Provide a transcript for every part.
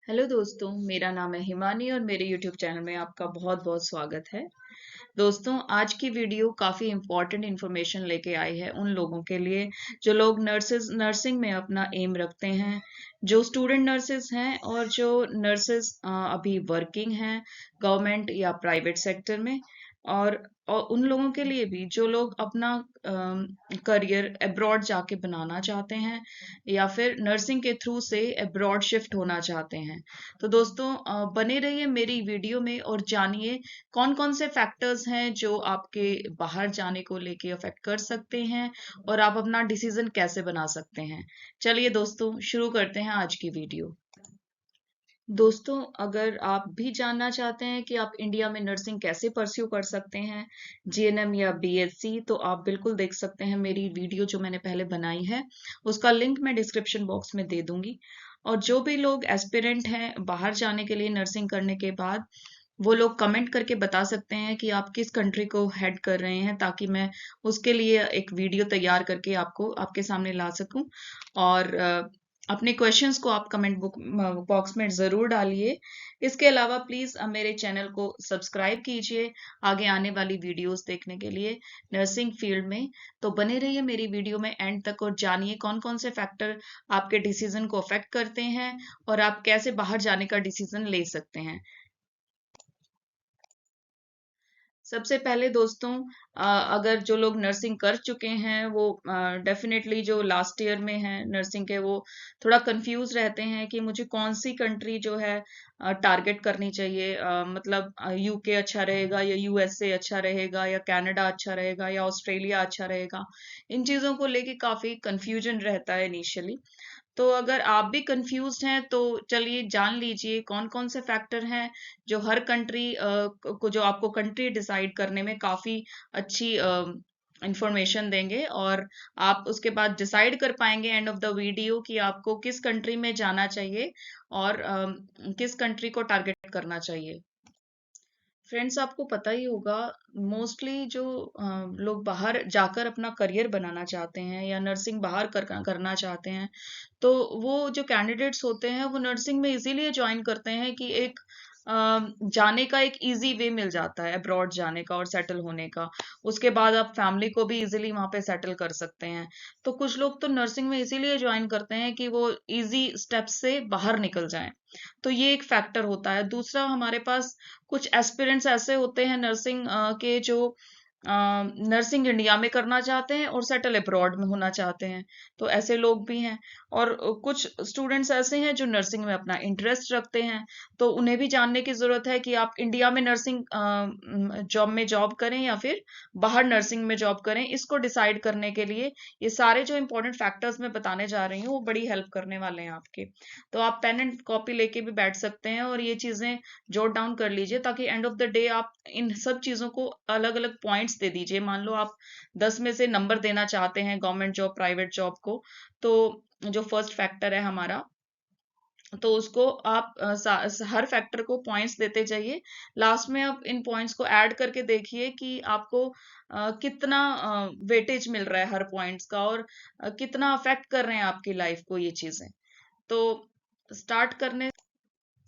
Hello दोस्तों, मेरा नाम है हिमानी और मेरे YouTube चैनल में आपका बहुत बहुत स्वागत है। दोस्तों, आज की वीडियो काफ़ी इम्पोर्टेंट इन्फॉर्मेशन लेके आई है उन लोगों के लिए जो लोग नर्सिंग में अपना एम रखते हैं, जो स्टूडेंट नर्सेज हैं और जो नर्सेज अभी वर्किंग हैं गवर्नमेंट या प्राइवेट सेक्टर में। और उन लोगों के लिए भी जो लोग अपना करियर अब्रॉड जाके बनाना चाहते हैं या फिर नर्सिंग के थ्रू से अब्रॉड शिफ्ट होना चाहते हैं। तो दोस्तों, बने रहिए मेरी वीडियो में और जानिए कौन कौन से फैक्टर्स हैं जो आपके बाहर जाने को लेके अफेक्ट कर सकते हैं और आप अपना डिसीजन कैसे बना सकते हैं। चलिए दोस्तों, शुरू करते हैं आज की वीडियो। दोस्तों, अगर आप भी जानना चाहते हैं कि आप इंडिया में नर्सिंग कैसे परस्यू कर सकते हैं, जीएनएम या बीएससी, तो आप बिल्कुल देख सकते हैं मेरी वीडियो जो मैंने पहले बनाई है। उसका लिंक मैं डिस्क्रिप्शन बॉक्स में दे दूंगी। और जो भी लोग एस्पिरेंट हैं बाहर जाने के लिए नर्सिंग करने के बाद, वो लोग कमेंट करके बता सकते हैं कि आप किस कंट्री को हेड कर रहे हैं, ताकि मैं उसके लिए एक वीडियो तैयार करके आपको आपके सामने ला सकूं। और अपने क्वेश्चंस को आप कमेंट बॉक्स में ज़रूर डालिए। इसके अलावा प्लीज़ मेरे चैनल को सब्सक्राइब कीजिए आगे आने वाली वीडियोस देखने के लिए नर्सिंग फील्ड में। तो बने रहिए मेरी वीडियो में एंड तक और जानिए कौन कौन से फैक्टर आपके डिसीजन को अफेक्ट करते हैं और आप कैसे बाहर जाने का डिसीजन ले सकते हैं। सबसे पहले दोस्तों, अगर जो लोग नर्सिंग कर चुके हैं वो डेफिनेटली जो लास्ट ईयर में हैं नर्सिंग के, वो थोड़ा कंफ्यूज रहते हैं कि मुझे कौन सी कंट्री जो है टारगेट करनी चाहिए। मतलब यूके अच्छा रहेगा या यूएसए अच्छा रहेगा या कनाडा अच्छा रहेगा या ऑस्ट्रेलिया अच्छा रहेगा। इन चीज़ों को लेके काफ़ी कंफ्यूजन रहता है इनिशियली। तो अगर आप भी कंफ्यूज्ड हैं तो चलिए जान लीजिए कौन कौन से फैक्टर हैं जो हर कंट्री को, जो आपको कंट्री डिसाइड करने में काफी अच्छी इंफॉर्मेशन देंगे। और आप उसके बाद डिसाइड कर पाएंगे एंड ऑफ द वीडियो कि आपको किस कंट्री में जाना चाहिए और किस कंट्री को टारगेट करना चाहिए। फ्रेंड्स, आपको पता ही होगा, मोस्टली जो लोग बाहर जाकर अपना करियर बनाना चाहते हैं या नर्सिंग बाहर करना चाहते हैं, तो वो जो कैंडिडेट्स होते हैं वो नर्सिंग में इजीलिए ज्वाइन करते हैं कि एक जाने का एक इजी वे मिल जाता है अब्रॉड जाने का और सेटल होने का। उसके बाद आप फैमिली को भी इजीली वहां पे सेटल कर सकते हैं। तो कुछ लोग तो नर्सिंग में इसीलिए ज्वाइन करते हैं कि वो इजी स्टेप से बाहर निकल जाएं। तो ये एक फैक्टर होता है। दूसरा, हमारे पास कुछ एस्पिरेंट्स ऐसे होते हैं नर्सिंग के जो नर्सिंग इंडिया में करना चाहते हैं और सेटल अब्रॉड में होना चाहते हैं। तो ऐसे लोग भी हैं। और कुछ स्टूडेंट्स ऐसे हैं जो नर्सिंग में अपना इंटरेस्ट रखते हैं। तो उन्हें भी जानने की जरूरत है कि आप इंडिया में नर्सिंग जॉब में जॉब करें या फिर बाहर नर्सिंग में जॉब करें। इसको डिसाइड करने के लिए ये सारे जो इंपॉर्टेंट फैक्टर्स मैं बताने जा रही हूँ वो बड़ी हेल्प करने वाले हैं आपके। तो आप पेन एंड कॉपी लेके भी बैठ सकते हैं और ये चीजें जोट डाउन कर लीजिए, ताकि एंड ऑफ द डे आप इन सब चीजों को अलग अलग पॉइंट्स दे दीजिए। मान लो आप 10 में से नंबर देना चाहते हैं गवर्नमेंट जॉब प्राइवेट जॉब को, तो जो फर्स्ट फैक्टर है हमारा, तो उसको आप हर फैक्टर को पॉइंट्स देते जाइए। लास्ट में आप इन पॉइंट्स को ऐड करके देखिए कि आपको कितना वेटेज मिल रहा है हर पॉइंट्स का, और कितना अफेक्ट कर रहे हैं आपकी लाइफ को ये चीजें। तो स्टार्ट करने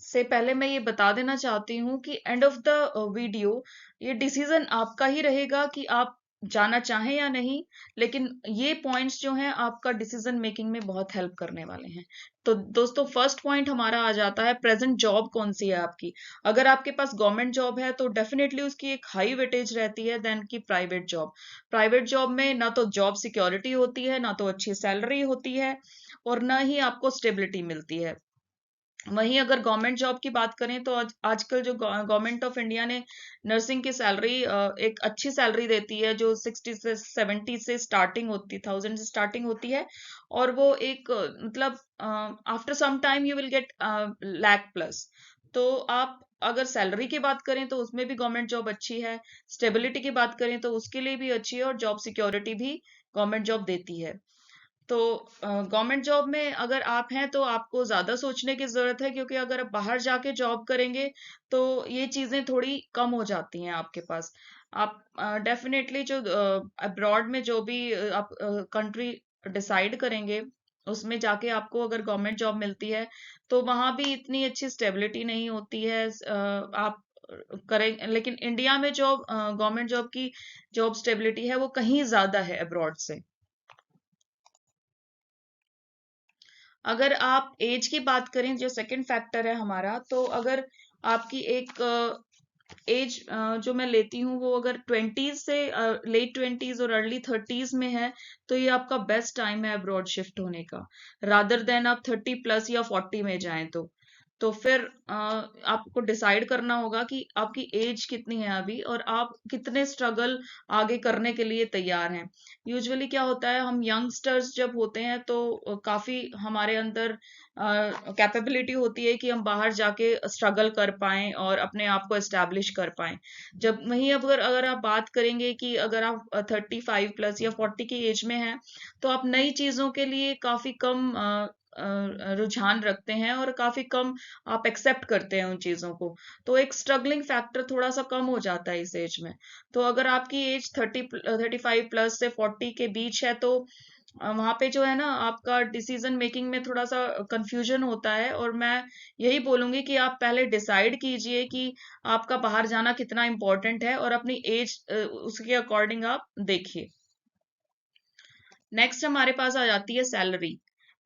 से पहले मैं ये बता देना चाहती हूँ कि एंड ऑफ द वीडियो ये डिसीजन आपका ही रहेगा कि आप जाना चाहें या नहीं। लेकिन ये पॉइंट्स जो हैं आपका डिसीजन मेकिंग में बहुत हेल्प करने वाले हैं। तो दोस्तों, फर्स्ट पॉइंट हमारा आ जाता है प्रेजेंट जॉब कौन सी है आपकी। अगर आपके पास गवर्नमेंट जॉब है तो डेफिनेटली उसकी एक हाई वेटेज रहती है देन की प्राइवेट जॉब। प्राइवेट जॉब में ना तो जॉब सिक्योरिटी होती है, ना तो अच्छी सैलरी होती है, और ना ही आपको स्टेबिलिटी मिलती है। वहीं अगर गवर्नमेंट जॉब की बात करें तो आजकल जो गवर्नमेंट ऑफ इंडिया ने नर्सिंग की सैलरी, एक अच्छी सैलरी देती है जो 60 से 70 से स्टार्टिंग होती, 1000 से स्टार्टिंग होती है। और वो एक मतलब after some time you will get lakh plus. तो आप अगर सैलरी की बात करें तो उसमें भी गवर्नमेंट जॉब अच्छी है। स्टेबिलिटी की बात करें तो उसके लिए भी अच्छी है, और जॉब सिक्योरिटी भी गवर्नमेंट जॉब देती है। तो गवर्नमेंट जॉब में अगर आप हैं तो आपको ज्यादा सोचने की जरूरत है, क्योंकि अगर आप बाहर जाके जॉब करेंगे तो ये चीजें थोड़ी कम हो जाती हैं आपके पास। आप डेफिनेटली जो अब्रॉड में जो भी आप कंट्री डिसाइड करेंगे, उसमें जाके आपको अगर गवर्नमेंट जॉब मिलती है तो वहां भी इतनी अच्छी स्टेबिलिटी नहीं होती है। आप करें, लेकिन इंडिया में जो गवर्नमेंट जॉब की जॉब स्टेबिलिटी है वो कहीं ज्यादा है अब्रॉड से। अगर आप एज की बात करें, जो सेकंड फैक्टर है हमारा, तो अगर आपकी एक एज जो मैं लेती हूँ वो अगर ट्वेंटीज से लेट ट्वेंटीज और अर्ली थर्टीज में है, तो ये आपका बेस्ट टाइम है अब्रॉड शिफ्ट होने का, रादर देन आप 30+ या 40 में जाएं। तो फिर आपको डिसाइड करना होगा कि आपकी एज कितनी है अभी और आप कितने स्ट्रगल आगे करने के लिए तैयार हैं। यूजुअली क्या होता है, हम यंगस्टर्स जब होते हैं तो काफी हमारे अंदर कैपेबिलिटी होती है कि हम बाहर जाके स्ट्रगल कर पाएं और अपने आप को एस्टैब्लिश कर पाएं। जब वहीं अब अगर अगर आप बात करेंगे कि अगर आप 35+ या 40 की एज में हैं, तो आप नई चीजों के लिए काफी कम रुझान रखते हैं और काफी कम आप एक्सेप्ट करते हैं उन चीजों को। तो एक स्ट्रगलिंग फैक्टर थोड़ा सा कम हो जाता है इस एज में। तो अगर आपकी एज 35+ से 40 के बीच है, तो वहां पे जो है ना, आपका डिसीजन मेकिंग में थोड़ा सा कंफ्यूजन होता है। और मैं यही बोलूंगी कि आप पहले डिसाइड कीजिए कि आपका बाहर जाना कितना इम्पोर्टेंट है और अपनी एज उसके अकॉर्डिंग आप देखिए। नेक्स्ट हमारे पास आ जाती है सैलरी।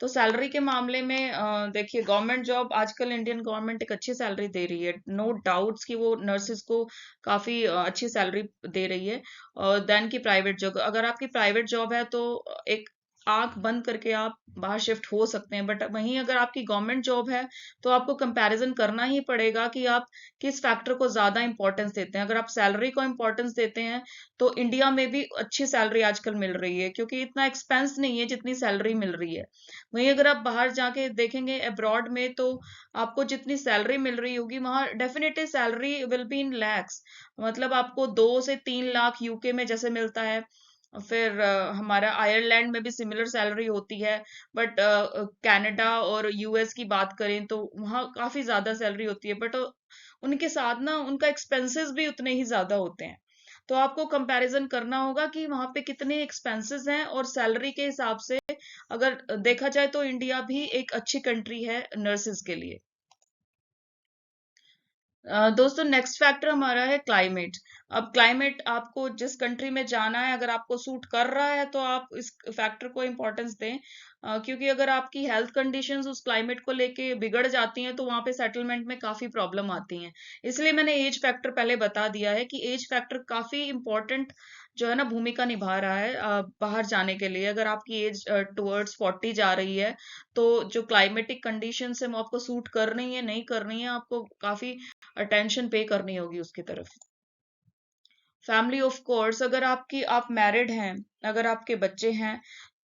तो सैलरी के मामले में देखिए, गवर्नमेंट जॉब आजकल इंडियन गवर्नमेंट एक अच्छी सैलरी दे रही है, नो डाउट्स कि वो नर्सेस को काफी अच्छी सैलरी दे रही है। और देन की प्राइवेट जॉब, अगर आपकी प्राइवेट जॉब है तो एक आंख बंद करके आप बाहर शिफ्ट हो सकते हैं। बट वहीं अगर आपकी गवर्नमेंट जॉब है तो आपको कंपैरिजन करना ही पड़ेगा कि आप किस फैक्टर को ज्यादा इंपॉर्टेंस देते हैं। अगर आप सैलरी को इंपॉर्टेंस देते हैं तो इंडिया में भी अच्छी सैलरी आजकल मिल रही है, क्योंकि इतना एक्सपेंस नहीं है जितनी सैलरी मिल रही है। वहीं अगर आप बाहर जाके देखेंगे अब्रॉड में, तो आपको जितनी सैलरी मिल रही होगी वहां definitely salary will be in lakhs. मतलब आपको 2 से 3 लाख यूके में जैसे मिलता है। फिर हमारा आयरलैंड में भी सिमिलर सैलरी होती है। बट कनाडा और यूएस की बात करें तो वहाँ काफी ज्यादा सैलरी होती है। बट उनके साथ ना उनका एक्सपेंसेस भी उतने ही ज्यादा होते हैं। तो आपको कंपैरिजन करना होगा कि वहां पे कितने एक्सपेंसेस हैं, और सैलरी के हिसाब से अगर देखा जाए तो इंडिया भी एक अच्छी कंट्री है नर्सेज के लिए। दोस्तों, नेक्स्ट फैक्टर हमारा है क्लाइमेट। अब क्लाइमेट आपको जिस कंट्री में जाना है, अगर आपको सूट कर रहा है तो आप इस फैक्टर को इम्पोर्टेंस दें। क्योंकि अगर आपकी हेल्थ कंडीशंस उस क्लाइमेट को लेके बिगड़ जाती हैं तो वहां पे सेटलमेंट में काफी प्रॉब्लम आती हैं। इसलिए मैंने एज फैक्टर पहले बता दिया है कि एज फैक्टर काफी इंपॉर्टेंट जो है ना भूमिका निभा रहा है बाहर जाने के लिए। अगर आपकी एज टुवर्ड्स 40 जा रही है, तो जो क्लाइमेटिक कंडीशंस है वो आपको सूट कर रही है नहीं कर रही है, आपको काफी अटेंशन पे करनी होगी उसकी तरफ। फैमिली ऑफ कोर्स, अगर आप मैरिड हैं, अगर आपके बच्चे हैं,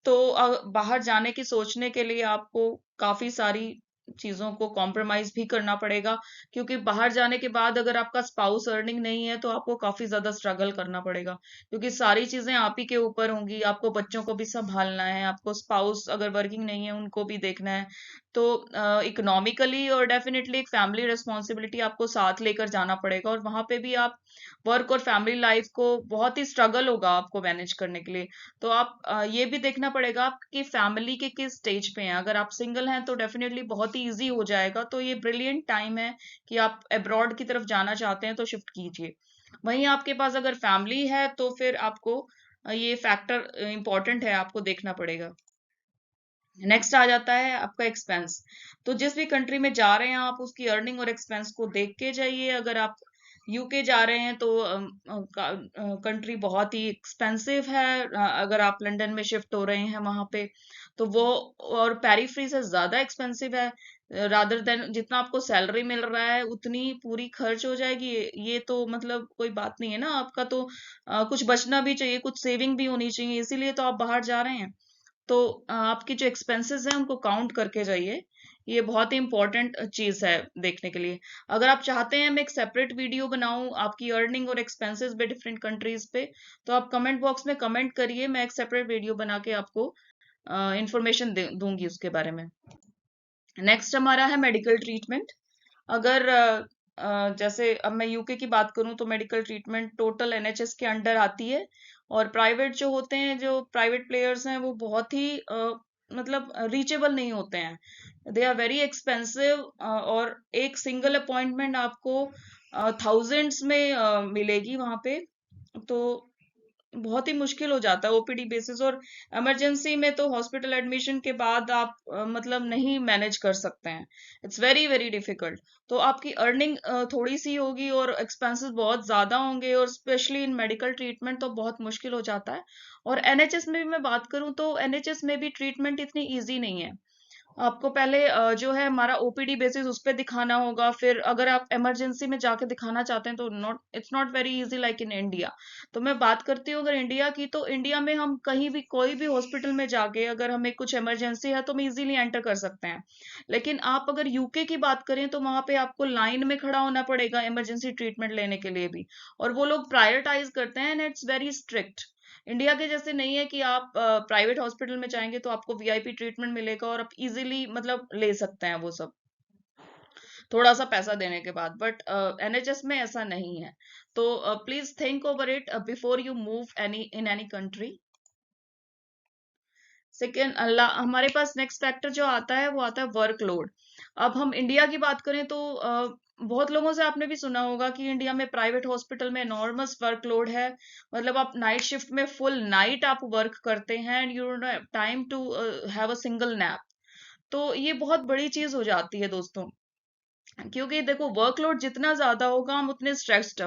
तो बाहर जाने की सोचने के लिए आपको काफी सारी चीजों को कॉम्प्रोमाइज भी करना पड़ेगा। क्योंकि बाहर जाने के बाद अगर आपका स्पाउस अर्निंग नहीं है तो आपको काफी ज्यादा स्ट्रगल करना पड़ेगा, क्योंकि सारी चीजें आप ही के ऊपर होंगी। आपको बच्चों को भी संभालना है, आपको स्पाउस अगर वर्किंग नहीं है उनको भी देखना है। तो इकोनॉमिकली और डेफिनेटली एक फैमिली रिस्पॉन्सिबिलिटी आपको साथ लेकर जाना पड़ेगा, और वहां पे भी आप वर्क और फैमिली लाइफ को बहुत ही स्ट्रगल होगा आपको मैनेज करने के लिए। तो आप ये भी देखना पड़ेगा आपकी फैमिली के किस स्टेज पे हैं। अगर आप सिंगल हैं तो डेफिनेटली बहुत ही इजी हो जाएगा, तो ये ब्रिलियंट टाइम है कि आप अब्रॉड की तरफ जाना चाहते हैं तो शिफ्ट कीजिए। वहीं आपके पास अगर फैमिली है तो फिर आपको ये फैक्टर इंपॉर्टेंट है, आपको देखना पड़ेगा। नेक्स्ट आ जाता है आपका एक्सपेंस। तो जिस भी कंट्री में जा रहे हैं आप उसकी अर्निंग और एक्सपेंस को देख के जाइए। अगर आप यूके जा रहे हैं तो कंट्री बहुत ही एक्सपेंसिव है। अगर आप लंदन में शिफ्ट हो रहे हैं वहां पे, तो वो और पेरीफ्री से ज्यादा एक्सपेंसिव है। रादर देन जितना आपको सैलरी मिल रहा है उतनी पूरी खर्च हो जाएगी। ये तो मतलब कोई बात नहीं है ना, आपका तो कुछ बचना भी चाहिए, कुछ सेविंग भी होनी चाहिए, इसीलिए तो आप बाहर जा रहे हैं। तो आपकी जो एक्सपेंसेस हैं उनको काउंट करके जाइए। ये बहुत ही इंपॉर्टेंट चीज है देखने के लिए। अगर आप चाहते हैं मैं एक सेपरेट वीडियो बनाऊं आपकी अर्निंग और एक्सपेंसेस पे डिफरेंट कंट्रीज पे, तो आप कमेंट बॉक्स में कमेंट करिए, मैं एक सेपरेट वीडियो बना के आपको इंफॉर्मेशन दूंगी उसके बारे में। नेक्स्ट हमारा है मेडिकल ट्रीटमेंट। अगर जैसे अब मैं यूके की बात करूं तो मेडिकल ट्रीटमेंट टोटल एनएचएस के अंडर आती है। और प्राइवेट जो होते हैं, जो प्राइवेट प्लेयर्स हैं, वो बहुत ही मतलब रीचेबल नहीं होते हैं, दे आर वेरी एक्सपेंसिव। और एक सिंगल अपॉइंटमेंट आपको थाउजेंड्स में मिलेगी वहां पे। तो बहुत ही मुश्किल हो जाता है ओपीडी बेसिस। और इमरजेंसी में तो हॉस्पिटल एडमिशन के बाद आप मतलब नहीं मैनेज कर सकते हैं, इट्स वेरी वेरी डिफिकल्ट। तो आपकी अर्निंग थोड़ी सी होगी और एक्सपेंसेस बहुत ज्यादा होंगे, और स्पेशली इन मेडिकल ट्रीटमेंट तो बहुत मुश्किल हो जाता है। और एनएचएस में भी मैं बात करूं तो एनएचएस में भी ट्रीटमेंट इतनी इजी नहीं है। आपको पहले जो है हमारा ओपीडी बेसिस उस पे दिखाना होगा, फिर अगर आप इमरजेंसी में जाके दिखाना चाहते हैं तो not it's not very easy like in India. तो मैं बात करती हूँ अगर इंडिया की, तो इंडिया में हम कहीं भी कोई भी हॉस्पिटल में जाके अगर हमें कुछ इमरजेंसी है तो हम इजीली एंटर कर सकते हैं। लेकिन आप अगर यूके की बात करें तो वहां पे आपको लाइन में खड़ा होना पड़ेगा इमरजेंसी ट्रीटमेंट लेने के लिए भी, और वो लोग प्रायोरिटाइज करते हैं and it's very strict. India के जैसे नहीं है कि आप प्राइवेट हॉस्पिटल में जाएंगे तो आपको वीआईपी ट्रीटमेंट मिलेगा और आप इजीली मतलब ले सकते हैं वो सब थोड़ा सा पैसा देने के बाद। बट एनएचएस में ऐसा नहीं है। तो please think over it before you move any in any country. Second, हमारे पास नेक्स्ट फैक्टर जो आता है वो आता है वर्कलोड। अब हम इंडिया की बात करें तो बहुत लोगों से आपने भी सुना होगा कि इंडिया में प्राइवेट हॉस्पिटल में एनॉर्मस वर्कलोड है। मतलब आप नाइट शिफ्ट में फुल नाइट आप वर्क करते हैं and you don't have time to have a single nap. तो ये बहुत बड़ी चीज हो जाती है दोस्तों, क्योंकि देखो वर्कलोड जितना ज्यादा होगा हम उतने स्ट्रेस्ड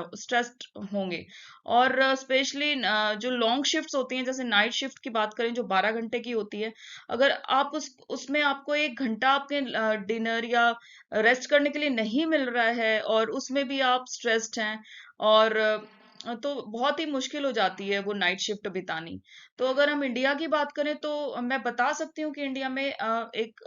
होंगे। और स्पेशली जो लॉन्ग शिफ्ट्स होती हैं, जैसे नाइट शिफ्ट की बात करें जो 12 घंटे की होती है, अगर आप उसमें आपको 1 घंटा आपके डिनर या रेस्ट करने के लिए नहीं मिल रहा है और उसमें भी आप स्ट्रेस्ड हैं, और तो बहुत ही मुश्किल हो जाती है वो नाइट शिफ्ट बितानी। तो अगर हम इंडिया की बात करें तो मैं बता सकती हूँ कि इंडिया में एक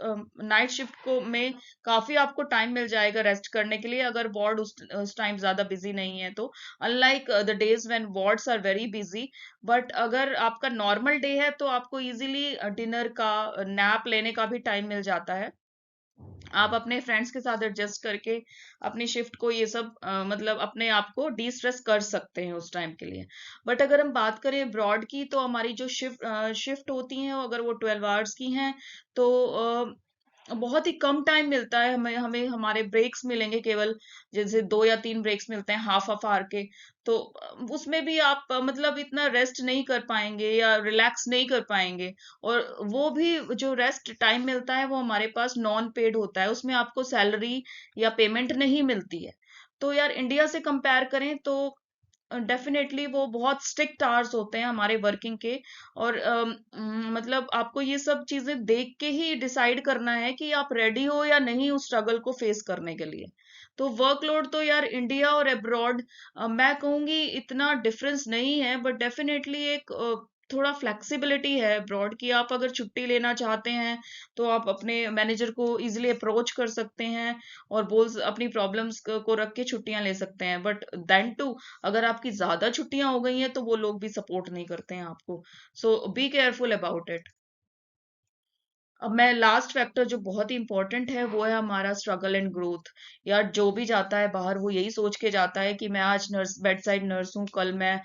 नाइट शिफ्ट को में काफी आपको टाइम मिल जाएगा रेस्ट करने के लिए, अगर वार्ड उस टाइम ज्यादा बिजी नहीं है तो। Unlike the days when wards are very busy. But अगर आपका नॉर्मल डे है तो आपको इजीली डिनर का नैप लेने का भी टाइम मिल जाता है। आप अपने फ्रेंड्स के साथ एडजस्ट करके अपनी शिफ्ट को ये सब मतलब अपने आप को डी स्ट्रेस कर सकते हैं उस टाइम के लिए। बट अगर हम बात करें ब्रॉड की, तो हमारी जो शिफ्ट होती हैं अगर वो 12 आवर्स की हैं तो बहुत ही कम टाइम मिलता है हमें हमें हमारे ब्रेक्स मिलेंगे केवल, जैसे 2 या 3 ब्रेक्स मिलते हैं हाफ ऑफ आवर के। तो उसमें भी आप मतलब इतना रेस्ट नहीं कर पाएंगे या रिलैक्स नहीं कर पाएंगे। और वो भी जो रेस्ट टाइम मिलता है वो हमारे पास नॉन पेड होता है, उसमें आपको सैलरी या पेमेंट नहीं मिलती है। तो यार इंडिया से कंपेयर करें तो डेफिनेटली वो बहुत स्ट्रिक्ट आवर्स होते हैं हमारे वर्किंग के। और मतलब आपको ये सब चीजें देख के ही डिसाइड करना है कि आप रेडी हो या नहीं उस स्ट्रगल को फेस करने के लिए। तो वर्कलोड तो यार इंडिया और अब्रॉड मैं कहूंगी इतना डिफरेंस नहीं है, बट डेफिनेटली एक थोड़ा फ्लेक्सिबिलिटी है अब्रॉड की। आप अगर छुट्टी लेना चाहते हैं तो आप अपने मैनेजर को इजिली अप्रोच कर सकते हैं और बोल अपनी प्रॉब्लम्स को रख के छुट्टियां ले सकते हैं। बट देन टू, अगर आपकी ज्यादा छुट्टियां हो गई हैं तो वो लोग भी सपोर्ट नहीं करते हैं आपको। सो बी केयरफुल अबाउट इट। अब मैं लास्ट फैक्टर जो बहुत ही इंपॉर्टेंट है वो है हमारा स्ट्रगल एंड ग्रोथ। यार जो भी जाता है बाहर वो यही सोच के जाता है कि मैं आज नर्स बेड साइड नर्स हूँ, कल मैं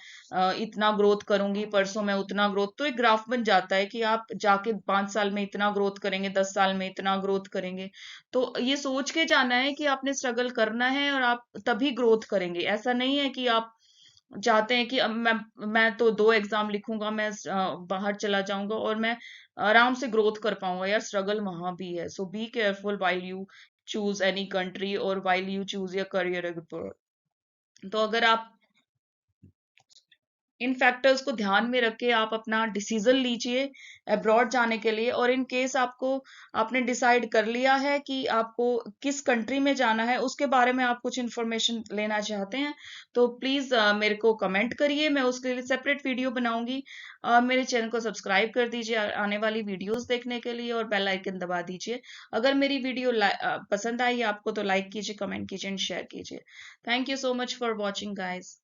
इतना ग्रोथ करूंगी, परसों मैं उतना ग्रोथ। तो एक ग्राफ बन जाता है कि आप जाके 5 साल में इतना ग्रोथ करेंगे, 10 साल में इतना ग्रोथ करेंगे। तो ये सोच के जाना है कि आपने स्ट्रगल करना है और आप तभी ग्रोथ करेंगे। ऐसा नहीं है कि आप चाहते हैं कि अब मैं तो 2 एग्जाम लिखूंगा, मैं बाहर चला जाऊंगा और मैं आराम से ग्रोथ कर पाऊंगा। यार स्ट्रगल वहां भी है। So be careful while you choose any country और while you choose your career. तो अगर आप इन फैक्टर्स को ध्यान में रख के आप अपना डिसीजन लीजिए अब्रॉड जाने के लिए। और इन केस आपको आपने डिसाइड कर लिया है कि आपको किस कंट्री में जाना है, उसके बारे में आप कुछ इन्फॉर्मेशन लेना चाहते हैं, तो प्लीज मेरे को कमेंट करिए, मैं उसके लिए सेपरेट वीडियो बनाऊंगी। मेरे चैनल को सब्सक्राइब कर दीजिए आने वाली वीडियोस देखने के लिए और बेल आइकन दबा दीजिए। अगर मेरी वीडियो पसंद आई आपको तो लाइक कीजिए, कमेंट कीजिए एंड शेयर कीजिए। Thank you so much for watching guys.